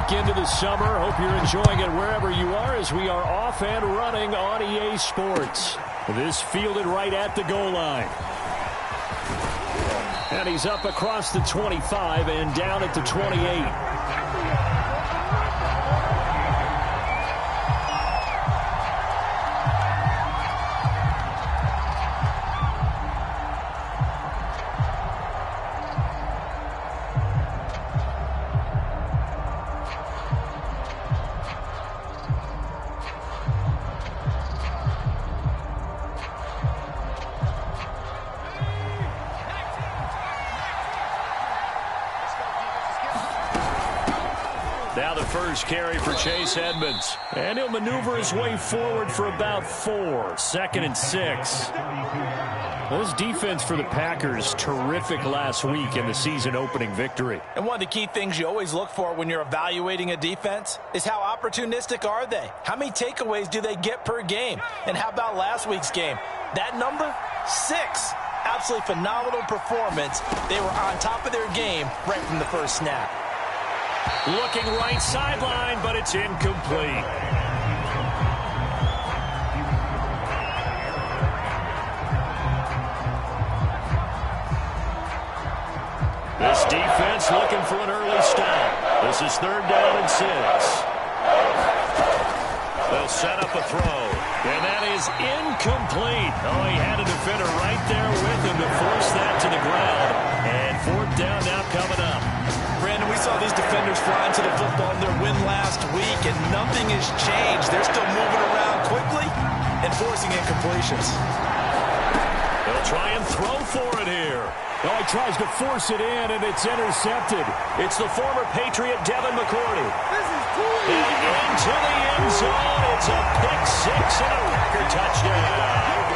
week into the summer. Hope you're enjoying it wherever you are as we are off and running on EA Sports. This fielded right at the goal line. And he's up across the 25 and down at the 28. Now the first carry for Chase Edmonds. And he'll maneuver his way forward for about 4. 2nd and 6. This defense for the Packers, terrific last week in the season-opening victory. And one of the key things you always look for when you're evaluating a defense is how opportunistic are they? How many takeaways do they get per game? And how about last week's game? That number? 6. Absolutely phenomenal performance. They were on top of their game right from the first snap. Looking right sideline, but it's incomplete. This defense looking for an early stop. This is 3rd down and 6. They'll set up a throw. And that is incomplete. Oh, he had a defender right there with him to force that to the ground. And 4th down now coming up. Brandon, we saw these defenders flying to the football in their win last week, and nothing has changed. They're still moving around quickly and forcing incompletions. They'll try and throw for it here. Oh, he tries to force it in, and it's intercepted. It's the former Patriot Devin McCourty. And into the end zone. It's a pick 6 and a Packer touchdown.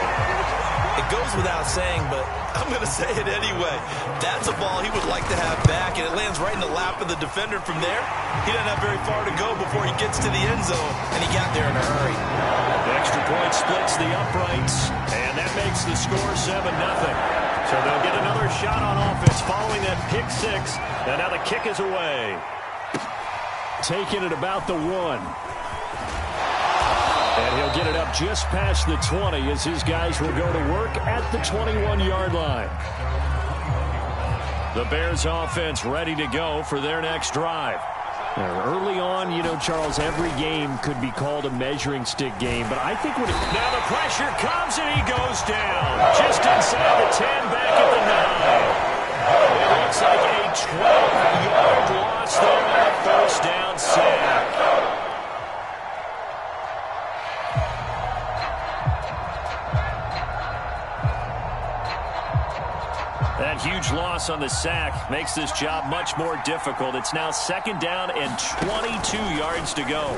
It goes without saying, but I'm going to say it anyway. That's a ball he would like to have back, and it lands right in the lap of the defender from there. He doesn't have very far to go before he gets to the end zone, and he got there in a hurry. The extra point splits the uprights, and that makes the score 7-0. So they'll get another shot on offense following that pick 6, and now the kick is away. Taking it about the 1. And he'll get it up just past the 20 as his guys will go to work at the 21-yard line. The Bears offense ready to go for their next drive. Early on, you know, Charles, every game could be called a measuring stick game, but I think when now the pressure comes and he goes down just inside the 10, back at the 9. It looks like a 12-yard loss there on the first down sack. That huge loss on the sack makes this job much more difficult. It's now 2nd down and 22 yards to go.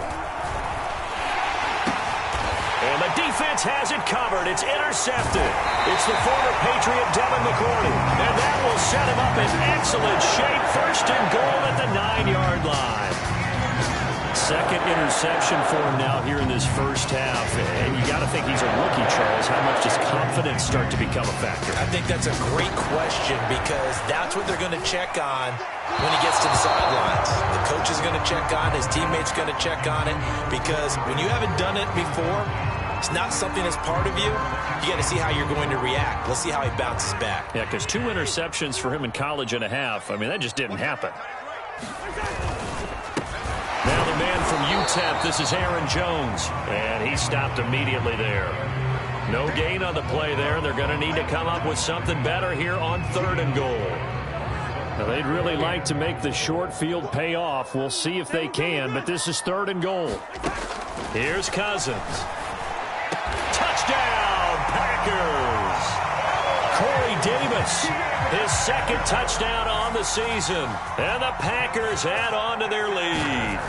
And the defense has it covered. It's intercepted. It's the former Patriot Devin McCourty. And that will set him up in excellent shape. 1st and goal at the 9-yard line. 2nd interception for him now here in this first half. And you got to think he's a rookie, Charles. How much does confidence start to become a factor? I think that's a great question because that's what they're going to check on when he gets to the sidelines. The coach is going to check on, his teammates going to check on it, because when you haven't done it before, it's not something that's part of you. You got to see how you're going to react. Let's see how he bounces back. Yeah, because 2 interceptions for him in college and a half. I mean, that just didn't happen. Now the man from UTEP, this is Aaron Jones. And he stopped immediately there. No gain on the play there. They're going to need to come up with something better here on 3rd and goal. Now, they'd really like to make the short field pay off. We'll see if they can, but this is 3rd and goal. Here's Cousins. Touchdown, Packers! Corey Davis, his 2nd touchdown on the season. And the Packers add on to their lead.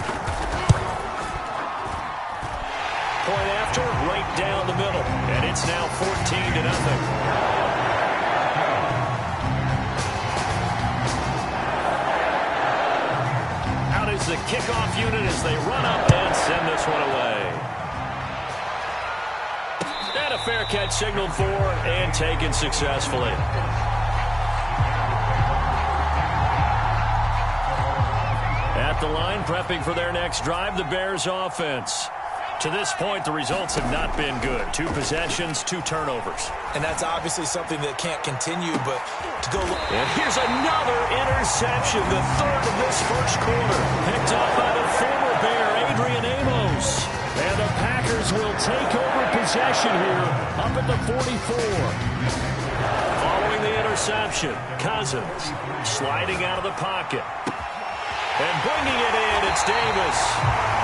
Point after, right down the middle. And it's now 14-0. Is the kickoff unit as they run up and send this one away. And a fair catch signaled for and taken successfully. At the line, prepping for their next drive, the Bears offense. To this point, the results have not been good. 2 possessions, 2 turnovers. And that's obviously something that can't continue, but to go look. And here's another interception, the 3rd of this first quarter. Picked up by the former Bear, Adrian Amos. And the Packers will take over possession here, up at the 44. Following the interception, Cousins sliding out of the pocket. And bringing it in, it's Davis.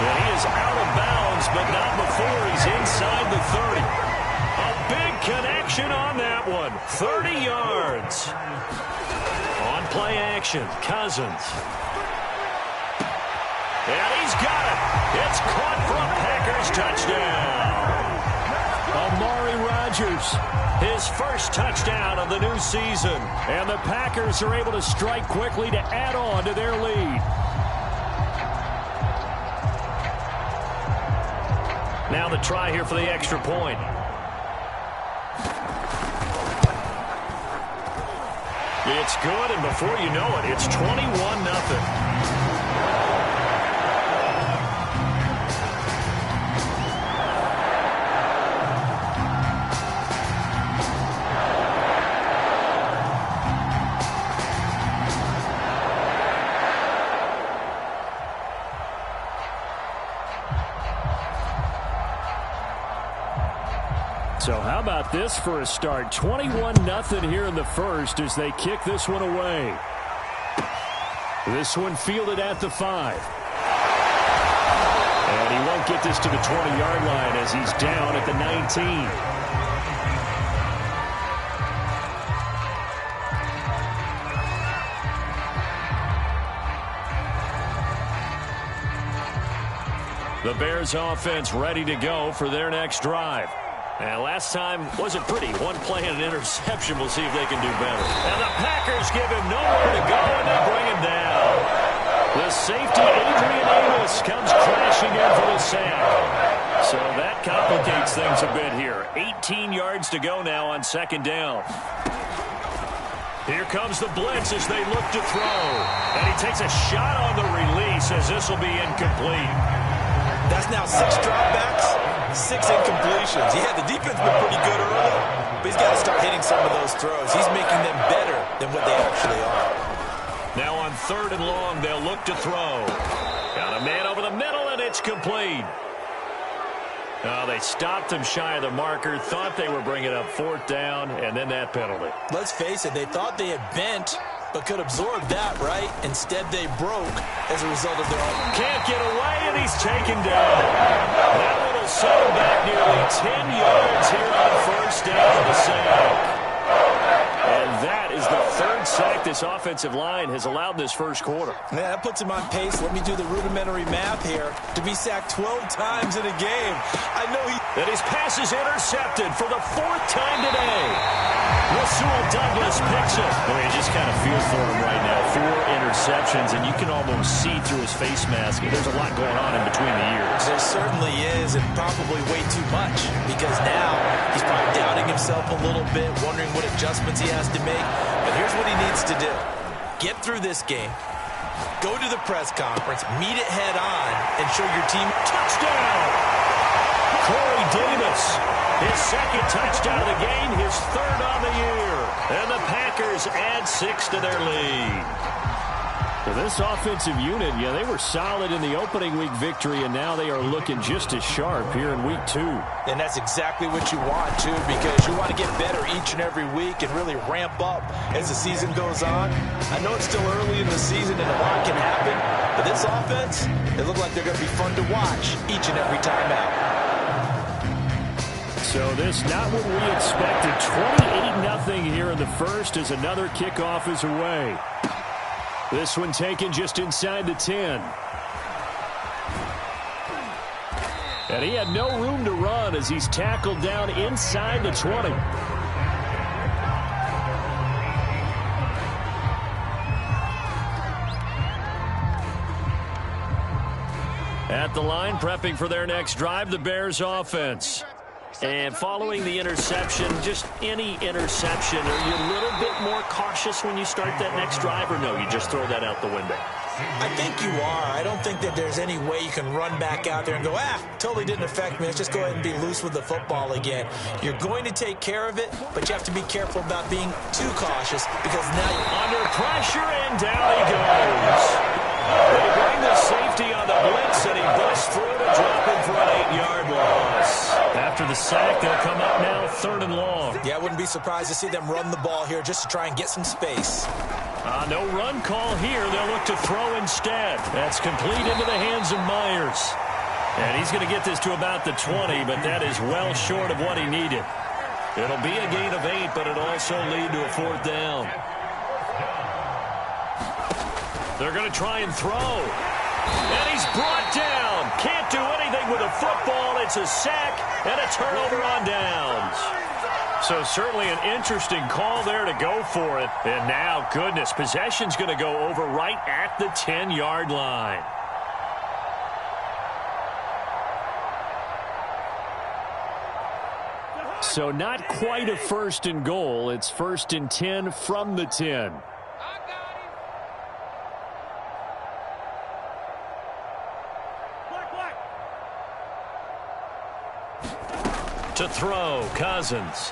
And he is out of bounds, but not before he's inside the 30. A big connection on that one. 30 yards. On play action, Cousins. And he's got it. It's caught for a Packers touchdown. Amari Rodgers, his first touchdown of the new season. And the Packers are able to strike quickly to add on to their lead. Now the try here for the extra point. It's good, and before you know it, it's 21-0. So how about this for a start? 21-0 here in the first as they kick this one away. This one fielded at the 5. And he won't get this to the 20-yard line as he's down at the 19. The Bears offense ready to go for their next drive. And last time wasn't pretty. One play and an interception. We'll see if they can do better. And the Packers give him nowhere to go, and they bring him down. The safety, Adrian Amos, comes crashing in for the sack. So that complicates things a bit here. 18 yards to go now on 2nd down. Here comes the blitz as they look to throw. And he takes a shot on the release as this will be incomplete. That's now 6 dropbacks, 6 incompletions. Yeah, the defense been pretty good early, but he's got to start hitting some of those throws. He's making them better than what they actually are. Now on 3rd and long, they'll look to throw. Got a man over the middle, and it's complete. Oh, they stopped him shy of the marker, thought they were bringing up 4th down, and then that penalty. Let's face it, they thought they had bent, but could absorb that, right? Instead, they broke as a result of their own. Can't get away, and he's taken down. That one will set him back nearly 10 yards here on 1st down to the sack. And that is the 3rd sack this offensive line has allowed this first quarter. Yeah, that puts him on pace. Let me do the rudimentary math here. To be sacked 12 times in a game. I know he... And his pass is intercepted for the 4th time today. Rasul Douglas picks it. Boy, you just kind of feel for him right now. 4 interceptions, and you can almost see through his face mask. There's a lot going on in between the ears. There certainly is, and probably way too much, because now he's probably doubting himself a little bit, wondering what adjustments he has to make. But here's what he needs to do. Get through this game. Go to the press conference, meet it head on, and show your team. Touchdown! Corey Davis, his 2nd touchdown of the game, his 3rd on the year. And the Packers add 6 to their lead. Well, this offensive unit, yeah, they were solid in the opening week victory, and now they are looking just as sharp here in week 2. And that's exactly what you want, too, because you want to get better each and every week and really ramp up as the season goes on. I know it's still early in the season and a lot can happen, but this offense, they look like they're going to be fun to watch each and every time out. So this not what we expected. 28-0 here in the first as another kickoff is away. This one taken just inside the 10. And he had no room to run as he's tackled down inside the 20. At the line, prepping for their next drive, the Bears offense. And following the interception, just any interception, are you a little bit more cautious when you start that next drive, or no, you just throw that out the window? I think you are. I don't think that there's any way you can run back out there and go, totally didn't affect me. Let's just go ahead and be loose with the football again. You're going to take care of it, but you have to be careful about being too cautious because now you're under pressure, and down he goes. They bring the safety on the blitz, and he busts through to drop him for an 8-yard loss. After the sack, they'll come up now 3rd and long. Yeah, I wouldn't be surprised to see them run the ball here just to try and get some space. No run call here. They'll look to throw instead. That's complete into the hands of Myers. And he's going to get this to about the 20, but that is well short of what he needed. It'll be a gain of 8, but it'll also lead to a 4th down. They're going to try and throw. And he's brought down. Can't do anything with a football. It's a sack and a turnover on downs. So certainly an interesting call there to go for it. And now, goodness, possession's going to go over right at the 10-yard line. So not quite a 1st and goal. It's 1st and 10 from the 10. To throw, Cousins.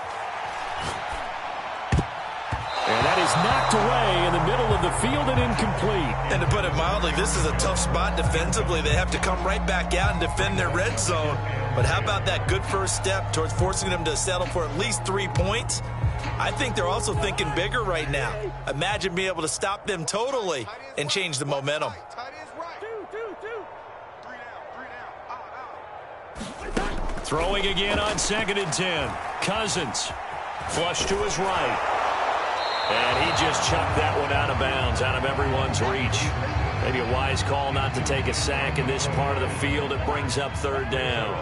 And that is knocked away in the middle of the field and incomplete. And to put it mildly, this is a tough spot defensively. They have to come right back out and defend their red zone. But how about that good first step towards forcing them to settle for at least 3 points? I think they're also thinking bigger right now. Imagine being able to stop them totally and change the momentum. Throwing again on 2nd and 10. Cousins. Flush to his right. And he just chucked that one out of bounds, out of everyone's reach. Maybe a wise call not to take a sack in this part of the field. It brings up 3rd down.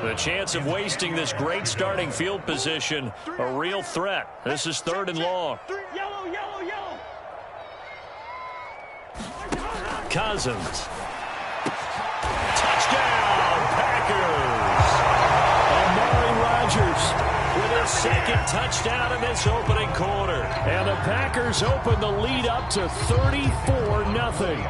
The chance of wasting this great starting field position, a real threat. This is 3rd and long. Yellow, yellow, yellow. Cousins. Touchdown, Packers. Amari Rodgers with his 2nd touchdown in this opening quarter. And the Packers open the lead up to 34-0.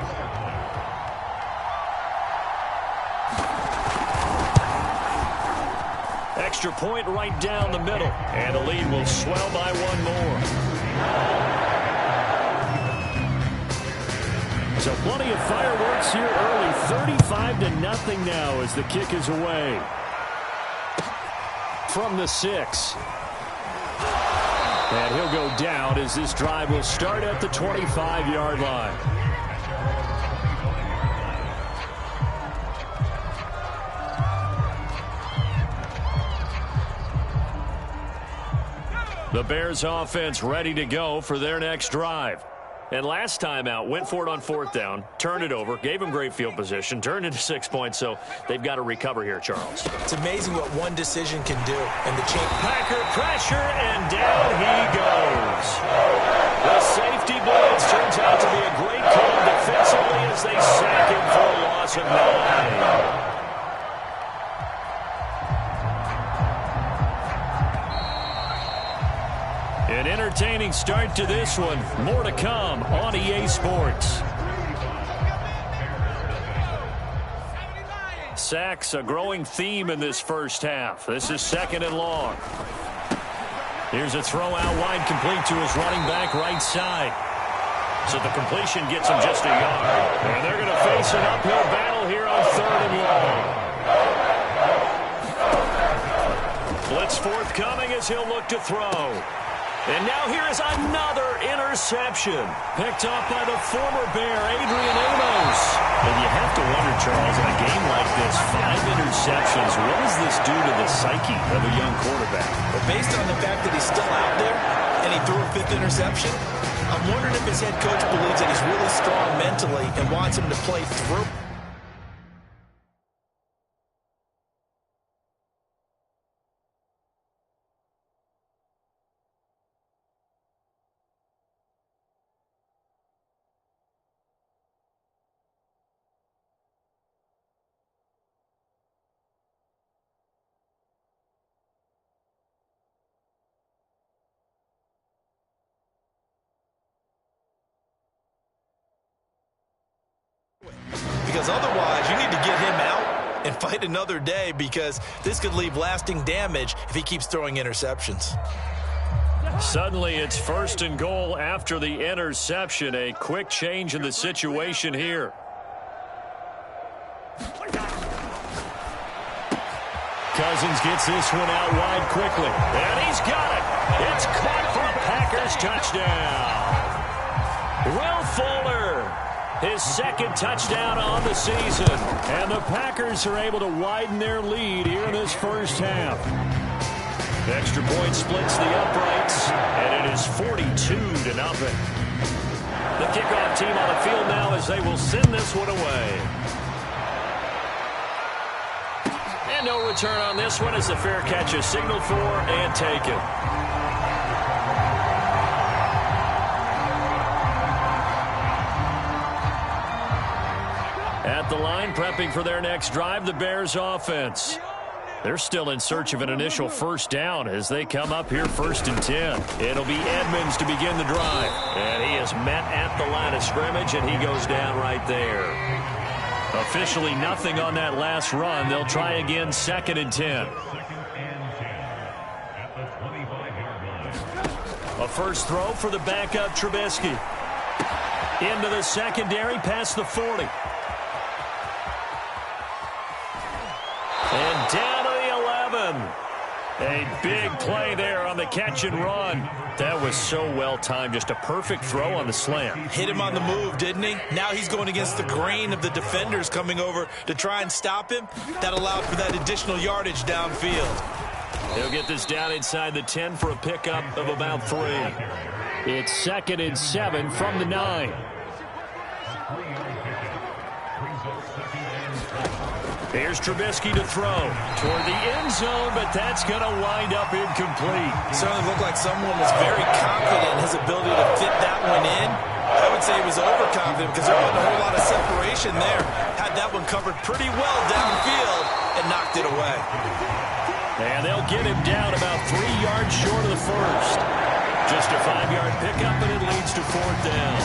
Extra point right down the middle. And the lead will swell by 1 more. So plenty of fireworks here early. 35-0 now as the kick is away. From the 6. And he'll go down as this drive will start at the 25-yard line. The Bears offense ready to go for their next drive. And last time out, went for it on 4th down, turned it over, gave them great field position, turned into 6 points, so they've got to recover here, Charles. It's amazing what one decision can do. And the Packer pressure, and down he goes. The safety blitz turns out to be a great call defensively as they sack him for a loss of 9. An entertaining start to this one. More to come on EA Sports. Sacks, a growing theme in this first half. This is 2nd and long. Here's a throw out wide, complete to his running back right side. So the completion gets him just a yard. And they're going to face an uphill battle here on 3rd and long. Blitz forthcoming as he'll look to throw. And now here is another interception. Picked up by the former Bear, Adrian Amos. And you have to wonder, Charles, in a game like this, 5 interceptions, what does this do to the psyche of a young quarterback? But based on the fact that he's still out there and he threw a 5th interception, I'm wondering if his head coach believes that he's really strong mentally and wants him to play through. because otherwise you need to get him out and fight another day, because this could leave lasting damage if he keeps throwing interceptions. Suddenly it's 1st and goal after the interception. A quick change in the situation here. Cousins gets this one out wide quickly. And he's got it. It's caught for a Packers touchdown. Will Fuller, his 2nd touchdown on the season. And the Packers are able to widen their lead here in this first half. The extra point splits the uprights, and it is 42-0. The kickoff team on the field now as they will send this one away. And no return on this one as the fair catch is signaled for and taken. At the line, prepping for their next drive, the Bears offense. They're still in search of an initial first down as they come up here 1st and 10. It'll be Edmonds to begin the drive. And he is met at the line of scrimmage, and he goes down right there. Officially nothing on that last run. They'll try again 2nd and 10. A first throw for the backup Trubisky. Into the secondary past the 40. And down to the 11. A big play there on the catch and run. That was so well timed. Just a perfect throw on the slant. Hit him on the move, didn't he? Now he's going against the grain of the defenders coming over to try and stop him. That allowed for that additional yardage downfield. He'll get this down inside the 10 for a pickup of about 3. It's 2nd and 7 from the 9. Here's Trubisky to throw toward the end zone, but that's going to wind up incomplete. Certainly looked like someone was very confident in his ability to fit that one in. I would say he was overconfident because there wasn't a whole lot of separation there. Had that one covered pretty well downfield and knocked it away. And they'll get him down about 3 yards short of the first. Just a 5-yard pickup, and it leads to 4th down.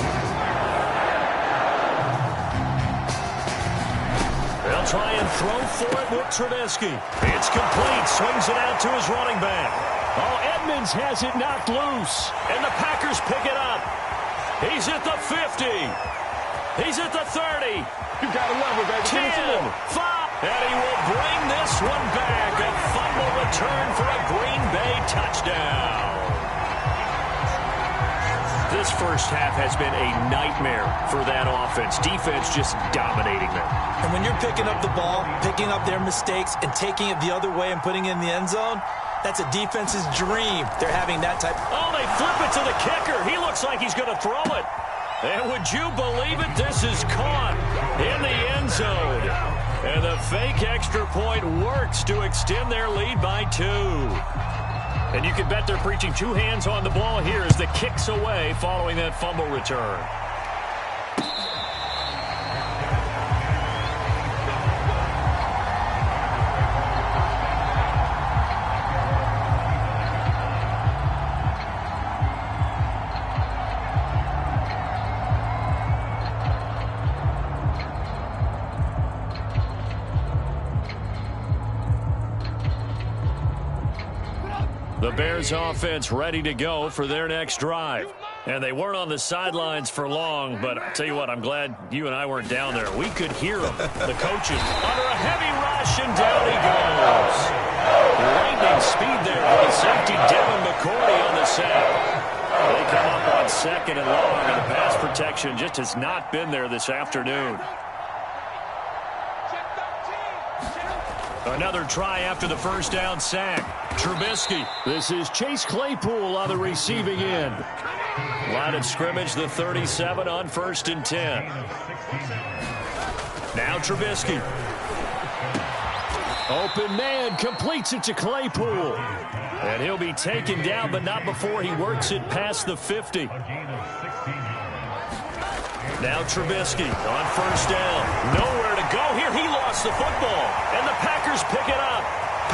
They'll try and throw for it with Trubisky. It's complete. Swings it out to his running back. Oh, Edmonds has it knocked loose. And the Packers pick it up. He's at the 50. He's at the 30. You got to love it, baby. 10, 5. And he will bring this one back. A fumble return for a Green Bay touchdown. This first half has been a nightmare for that offense. Defense just dominating them. And when you're picking up the ball, picking up their mistakes, and taking it the other way and putting it in the end zone, that's a defense's dream. They're having that type. Oh, they flip it to the kicker. He looks like he's going to throw it. And would you believe it? This is caught in the end zone. And the fake extra point works to extend their lead by 2. And you can bet they're preaching 2 hands on the ball here as the kick's away following that fumble return. The Bears offense ready to go for their next drive. And they weren't on the sidelines for long, but I'll tell you what, I'm glad you and I weren't down there. We could hear them, the coaches, under a heavy rush, and down he goes. Lightning speed there for the safety, Devin McCourty on the sack. They come up on 2nd and long, and the pass protection just has not been there this afternoon. Another try after the first down sack. Trubisky. This is Chase Claypool on the receiving end. Line of scrimmage, the 37 on 1st and 10. Now Trubisky. Open man, completes it to Claypool. And he'll be taken down, but not before he works it past the 50. Now Trubisky on 1st down. Nowhere to go here. He lost the football. And the Packers pick it up.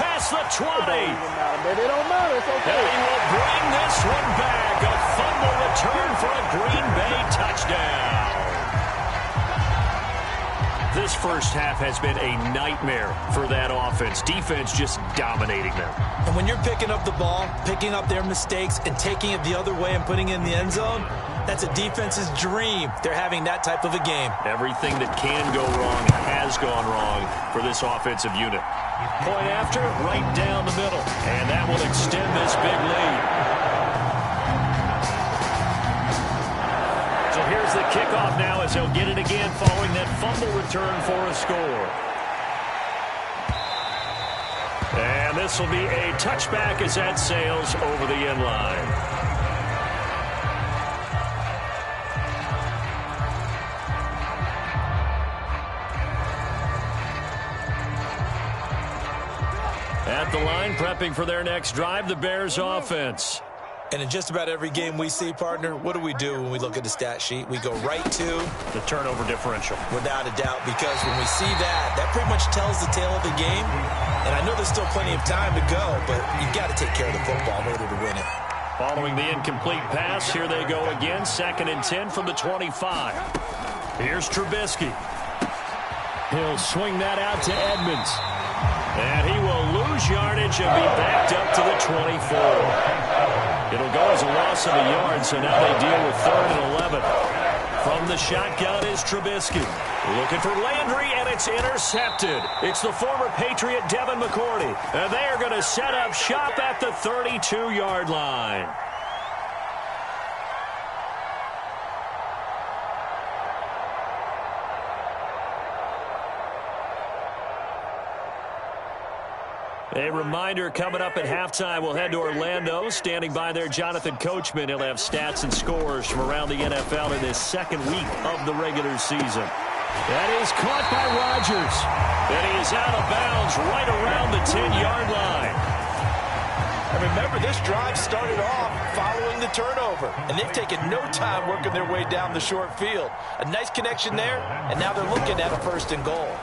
Past the 20. It don't matter. It's okay. And he will bring this one back. A fumble return for a Green Bay touchdown. This first half has been a nightmare for that offense. Defense just dominating them. And when you're picking up the ball, picking up their mistakes, and taking it the other way and putting it in the end zone, that's a defense's dream. They're having that type of a game. Everything that can go wrong has gone wrong for this offensive unit. Point after, right down the middle. And that will extend this big lead. So here's the kickoff now as they'll get it again following that fumble return for a score. And this will be a touchback as that sails over the end line. At the line, prepping for their next drive, the Bears offense. And in just about every game we see, partner, what do we do when we look at the stat sheet? We go right to the turnover differential. Without a doubt, because when we see that, that pretty much tells the tale of the game. And I know there's still plenty of time to go, but you've got to take care of the football in order to win it. Following the incomplete pass, here they go again. 2nd and 10 from the 25. Here's Trubisky. He'll swing that out to Edmonds. And he will lose yardage and be backed up to the 24. It'll go as a loss of a yard, so now they deal with 3rd and 11. From the shotgun is Trubisky. Looking for Landry, and it's intercepted. It's the former Patriot Devin McCourty. And they are going to set up shop at the 32-yard line. A reminder coming up at halftime, we'll head to Orlando. Standing by there, Jonathan Coachman. He'll have stats and scores from around the NFL in this second week of the regular season. That is caught by Rodgers. And he is out of bounds right around the 10-yard line. And remember, this drive started off following the turnover. And they've taken no time working their way down the short field. A nice connection there, and now they're looking at a 1st and goal.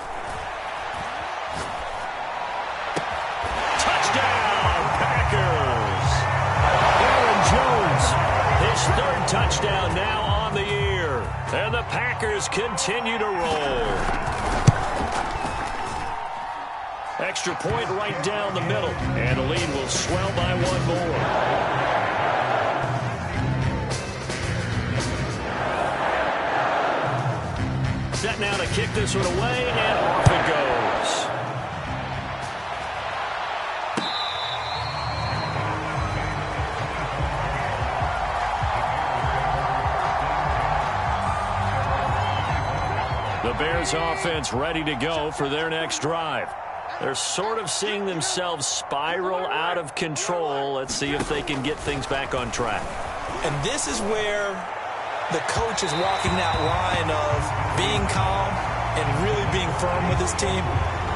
His 3rd touchdown now on the year. And the Packers continue to roll. Extra point right down the middle. And the lead will swell by 1 more. Set now to kick this one away, and off it goes. The Bears offense ready to go for their next drive. They're sort of seeing themselves spiral out of control. Let's see if they can get things back on track. And this is where the coach is walking that line of being calm and really being firm with his team.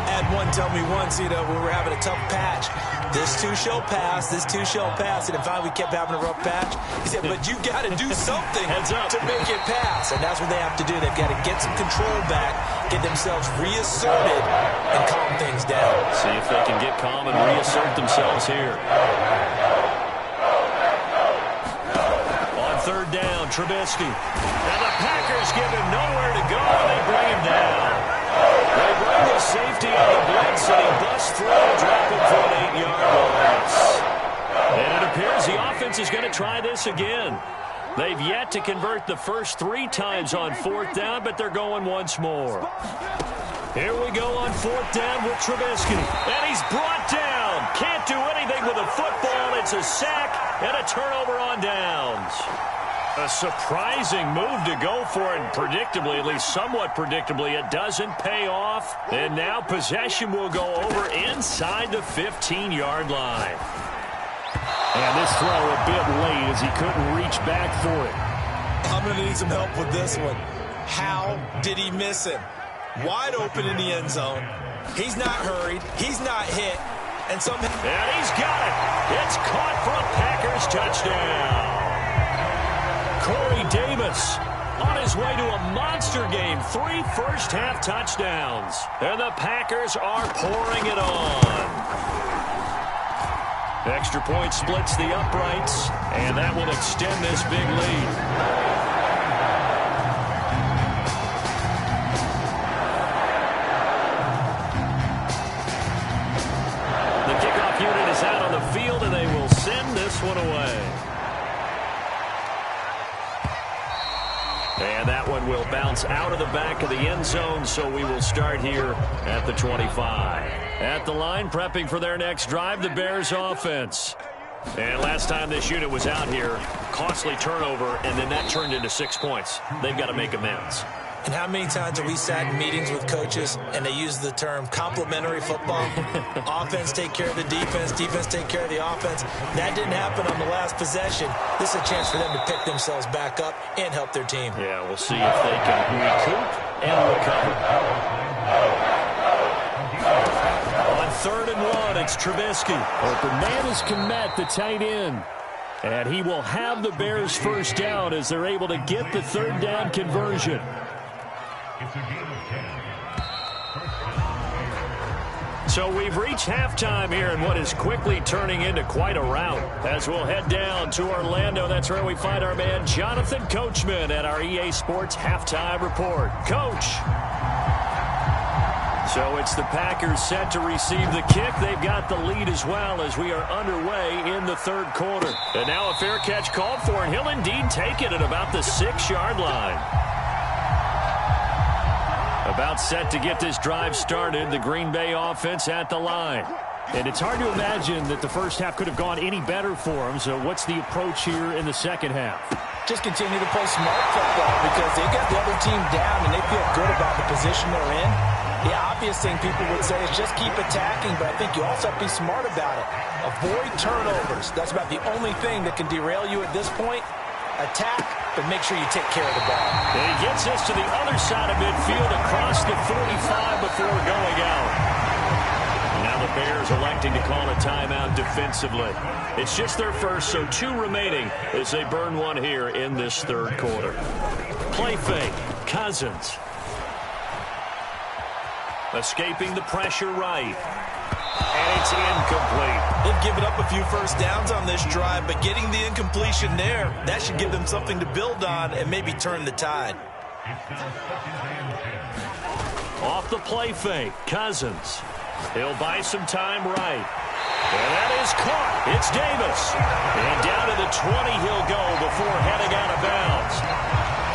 I had one tell me once, we were having a tough patch. This too shall pass, this too shall pass. And finally we kept having a rough patch. He said, but you got to do something to make it pass. And that's what they have to do. They've got to get some control back, get themselves reasserted, and calm things down. See if they can get calm and reassert themselves here. On 3rd down, Trubisky. And the Packers give him nowhere to go, and they bring him down. They bring the safety on the blitz, and he busts through, dropping for an 8-yard loss. And it appears the offense is going to try this again. They've yet to convert the first 3 times on 4th down, but they're going once more. Here we go on 4th down with Trubisky. And he's brought down. Can't do anything with a football. It's a sack and a turnover on downs. A surprising move to go for it, and predictably, at least somewhat predictably, it doesn't pay off. And now possession will go over inside the 15-yard line. And this throw a bit late as he couldn't reach back for it. I'm going to need some help with this one. How did he miss him? Wide open in the end zone. He's not hurried. He's not hit. And he's got it. It's caught for a Packers touchdown. Corey Davis on his way to a monster game. 3 first-half touchdowns. And the Packers are pouring it on. Extra point splits the uprights, and that will extend this big lead. And that one will bounce out of the back of the end zone, so we will start here at the 25. At the line, prepping for their next drive, the Bears offense. And last time this unit was out here, costly turnover, and then that turned into 6 points. They've got to make amends. And how many times have we sat in meetings with coaches and they use the term complementary football? Offense take care of the defense, defense take care of the offense. That didn't happen on the last possession. This is a chance for them to pick themselves back up and help their team. Yeah, we'll see if they can recoup and recover. On 3rd and 1, it's Trubisky. Open man is Kmet, the tight end. And he will have the Bears first down as they're able to get the 3rd down conversion. So we've reached halftime here in what is quickly turning into quite a rout. As we'll head down to Orlando, that's where we find our man Jonathan Coachman at our EA Sports Halftime Report. Coach. So it's the Packers set to receive the kick. They've got the lead as well as we are underway in the 3rd quarter. And now a fair catch called for, and he'll indeed take it at about the 6-yard line. About set to get this drive started, the Green Bay offense at the line. And it's hard to imagine that the first half could have gone any better for them. So what's the approach here in the second half? Just continue to play smart football because they got the other team down and they feel good about the position they're in. The obvious thing people would say is just keep attacking, but I think you also have to be smart about it. Avoid turnovers. That's about the only thing that can derail you at this point. Attack, but make sure you take care of the ball. And he gets this to the other side of midfield across the 45 before going out. Now the Bears electing to call a timeout defensively. It's just their first, so 2 remaining as they burn one here in this 3rd quarter. Play fake, Cousins. Escaping the pressure right. And it's incomplete. They've given up a few first downs on this drive, but getting the incompletion there, that should give them something to build on and maybe turn the tide. Off the play fake, Cousins. He'll buy some time right. And that is caught. It's Davis. And down to the 20 he'll go before heading out of bounds.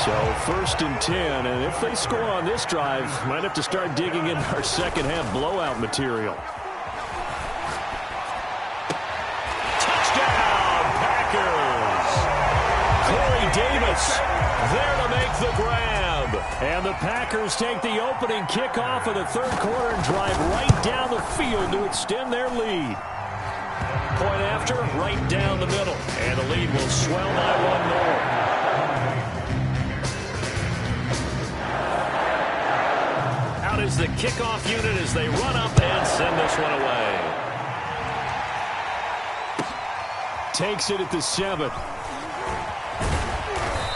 So 1st and 10, and if they score on this drive, might have to start digging in our second half blowout material. Touchdown, Packers! Corey Davis there to make the grab. And the Packers take the opening kickoff of the 3rd quarter and drive right down the field to extend their lead. Point after, right down the middle. And the lead will swell by 1 more. Out is the kickoff unit as they run up and send this one away. Takes it at the 7.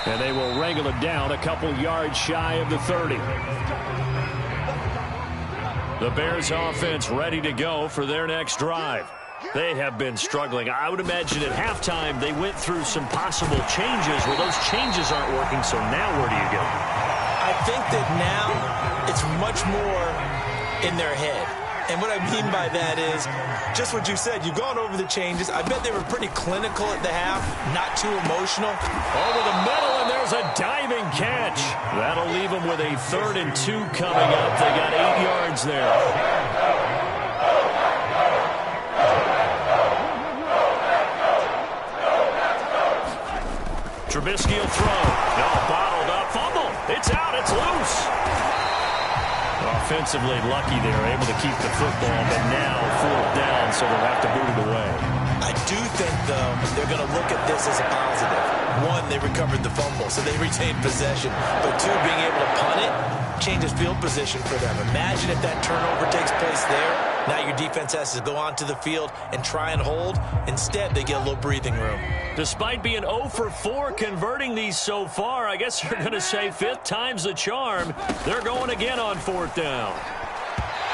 And they will wrangle it down a couple yards shy of the 30. The Bears offense ready to go for their next drive. They have been struggling. I would imagine at halftime they went through some possible changes. Well, those changes aren't working, so now where do you go? I think that now it's much more in their head. And what I mean by that is just what you said. You've gone over the changes. I bet they were pretty clinical at the half, not too emotional. Over the middle, and there's a diving catch. That'll leave them with a 3rd and 2 coming up. They got 8 yards there. Trubisky will throw. No, bottled up. Fumble. It's out. It's loose. Offensively lucky they're able to keep the football, but now 4th down, so they'll have to boot it away. I do think, though, they're going to look at this as a positive. 1, they recovered the fumble, so they retained possession. But 2, being able to punt it changes field position for them. Imagine if that turnover takes place there. Now your defense has to go onto the field and try and hold. Instead, they get a little breathing room. Despite being 0 for 4 converting these so far, I guess they're going to say 5th time's the charm. They're going again on 4th down.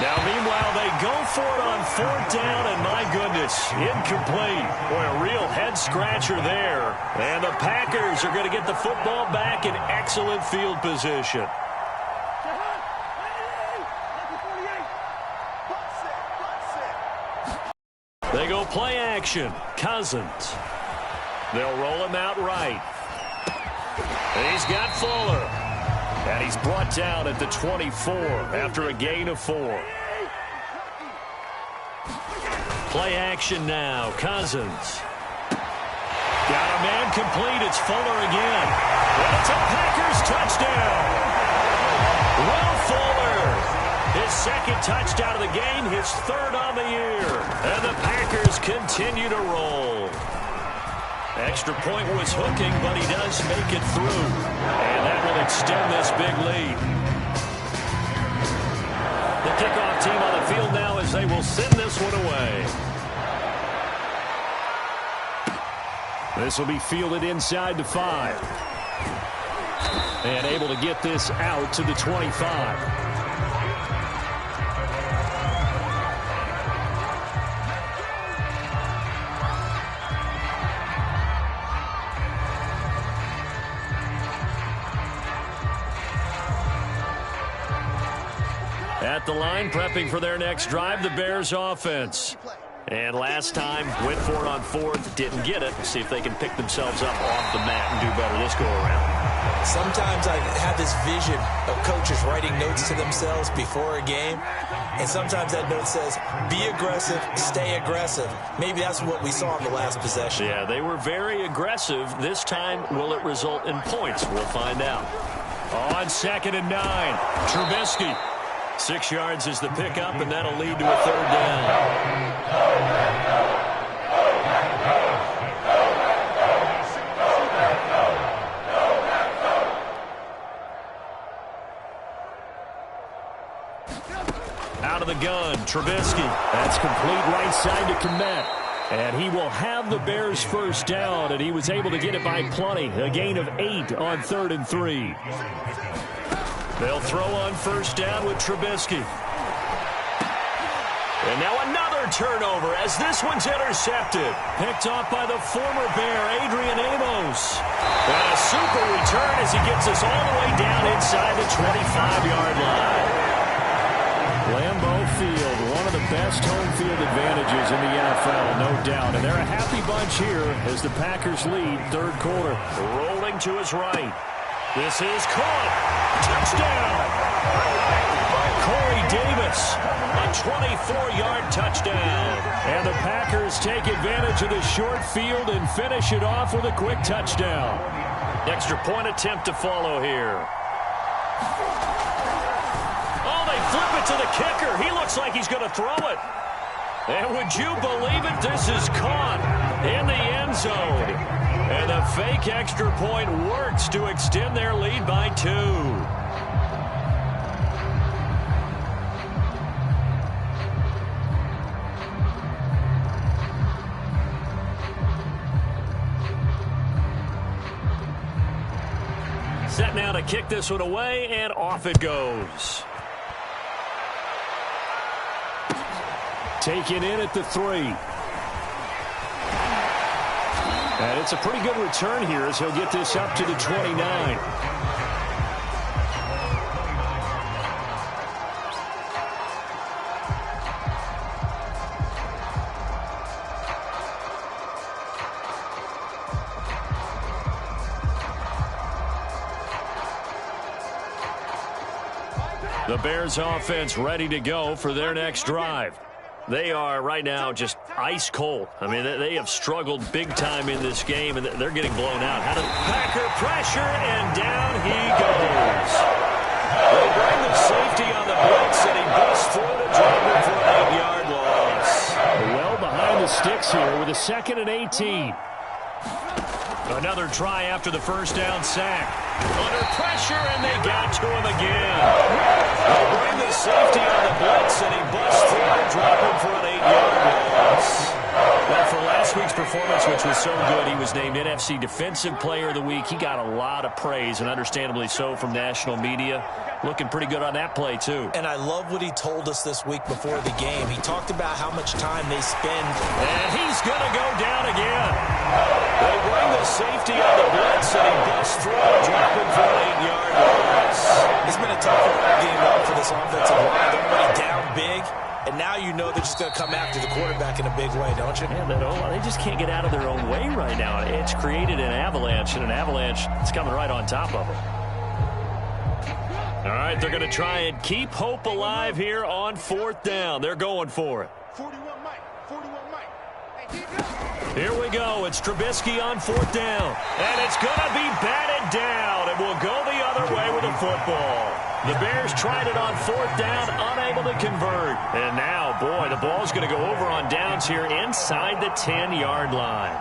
Now, meanwhile, they go for it on 4th down, and my goodness, incomplete. Boy, a real head-scratcher there. And the Packers are going to get the football back in excellent field position. They go play action. Cousins. They'll roll him out right. He's got Fuller. And he's brought down at the 24 after a gain of 4. Play action now. Cousins. Got a man complete. It's Fuller again. And it's a Packers touchdown. Will Fuller. His second touchdown of the game. His third on the year. And the Packers continue to roll. Extra point was hooking, but he does make it through. And that will extend this big lead. The kickoff team on the field now as they will send this one away. This will be fielded inside the 5. And able to get this out to the 25. At the line, prepping for their next drive, the Bears offense. And last time, went for it on 4th, didn't get it. See if they can pick themselves up off the mat and do better this go-around. Sometimes I have this vision of coaches writing notes to themselves before a game, and sometimes that note says, be aggressive, stay aggressive. Maybe that's what we saw in the last possession. Yeah, they were very aggressive. This time, will it result in points? We'll find out. On 2nd and 9, Trubisky. 6 yards is the pickup, and that'll lead to a 3rd down. Out of the gun, Trubisky. That's complete right side to Kmet. And he will have the Bears' first down, and he was able to get it by plenty. A gain of 8 on 3rd and 3. They'll throw on first down with Trubisky. And now another turnover as this one's intercepted. Picked off by the former Bear, Adrian Amos. And a super return as he gets us all the way down inside the 25-yard line. Lambeau Field, one of the best home field advantages in the NFL, no doubt. And they're a happy bunch here as the Packers lead 3rd quarter. Rolling to his right. This is caught. Touchdown. Corey Davis. A 24-yard touchdown. And the Packers take advantage of the short field and finish it off with a quick touchdown. Extra point attempt to follow here. Oh, they flip it to the kicker. He looks like he's going to throw it. And would you believe it? This is caught in the end zone. And the fake extra point works to extend their lead by 2. Set now to kick this one away, and off it goes. Taken in at the 3. And it's a pretty good return here as he'll get this up to the 29. The Bears offense ready to go for their next drive. They are right now just ice cold. I mean, they have struggled big time in this game, and they're getting blown out. How does Packer pressure, and down he goes. They bring the safety on the blitz, and he busts through to drop it for an 8-yard loss. Well behind the sticks here with a 2nd and 18. Another try after the first down sack. Under pressure, and they got to him again. They bring the safety on the blitz, and he busts through to drop him for an 8-yard loss. Well, for last week's performance, which was so good, he was named NFC Defensive Player of the Week. He got a lot of praise, and understandably so, from national media. Looking pretty good on that play, too. And I love what he told us this week before the game. He talked about how much time they spend. And he's going to go down again. They bring the safety on the blitz, and he busts through and drop him for an 8-yard loss. It's been a tough game for this offensive line. They're already down big, and now now you know they're just going to come after the quarterback in a big way, don't you? Man, they just can't get out of their own way right now. It's created an avalanche, and an avalanche is coming right on top of them. All right, they're going to try and keep hope alive here on 4th down. They're going for it. 41 Mike. 41 Mike. Here we go. It's Trubisky on 4th down. And it's going to be batted down. It will go the other way with the football. The Bears tried it on 4th down, unable to convert. And now, boy, the ball's going to go over on downs here inside the 10-yard line.